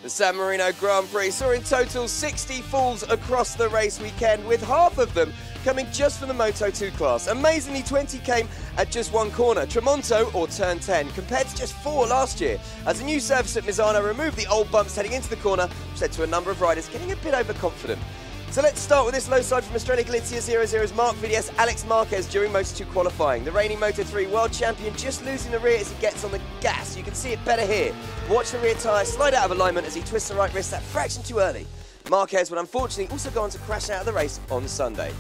The San Marino Grand Prix saw in total 60 falls across the race weekend, with half of them coming just from the Moto2 class. Amazingly, 20 came at just one corner, Tramonto or turn 10, compared to just 4 last year, as a new surface at Misano removed the old bumps heading into the corner, which led to a number of riders getting a bit overconfident. So let's start with this low side from Australia Galizia 00's Mark Vidies, Alex Marquez during Moto2 qualifying. The reigning Moto3 world champion just losing the rear as he gets on the gas. You can see it better here. Watch the rear tyre slide out of alignment as he twists the right wrist that fraction too early. Marquez would unfortunately also go on to crash out of the race on Sunday.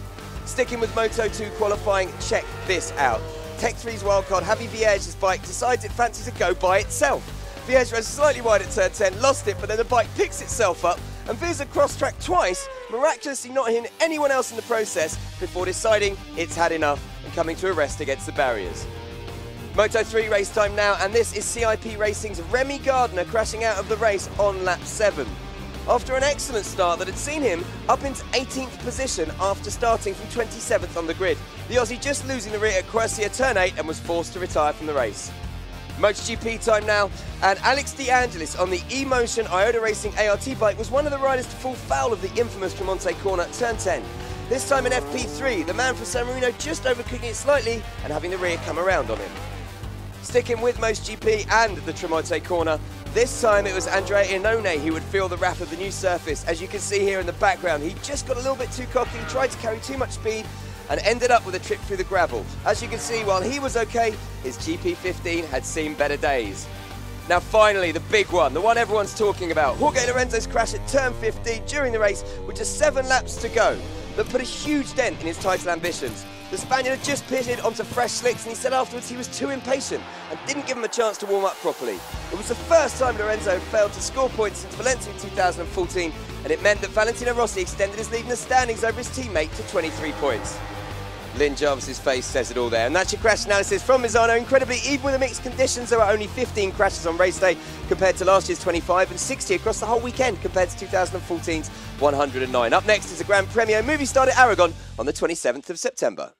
Sticking with Moto2 qualifying, check this out. Tech 3's wildcard Javi Vierge's bike decides it fancies a go by itself. Vierge ran slightly wide at turn 10, lost it, but then the bike picks itself up and veers across track twice, miraculously not hitting anyone else in the process before deciding it's had enough and coming to a rest against the barriers. Moto3 race time now, and this is CIP Racing's Remy Gardner crashing out of the race on lap 7. After an excellent start that had seen him up into 18th position after starting from 27th on the grid, the Aussie just losing the rear at Quercia turn 8 and was forced to retire from the race. MotoGP time now, and Alex De Angelis on the E-Motion Iota Racing ART bike was one of the riders to fall foul of the infamous Tremonte corner at turn 10. This time in FP3, the man from San Marino just overcooking it slightly and having the rear come around on him. Sticking with MotoGP and the Tremonte corner, this time it was Andrea Iannone who would feel the wrath of the new surface. As you can see here in the background, he just got a little bit too cocky, tried to carry too much speed, and ended up with a trip through the gravel. As you can see, while he was okay, his GP15 had seen better days. Now finally, the big one, the one everyone's talking about. Jorge Lorenzo's crash at turn 15 during the race with just 7 laps to go that put a huge dent in his title ambitions. The Spaniard had just pitted onto fresh slicks, and he said afterwards he was too impatient and didn't give him a chance to warm up properly. It was the first time Lorenzo had failed to score points since Valencia in 2014, and it meant that Valentino Rossi extended his lead in the standings over his teammate to 23 points. Lynn Jarvis's face says it all there. And that's your crash analysis from Misano. Incredibly, even with the mixed conditions, there were only 15 crashes on race day compared to last year's 25 and 60 across the whole weekend compared to 2014's 109. Up next is the Grand Premio movie star at Aragon on the 27th of September.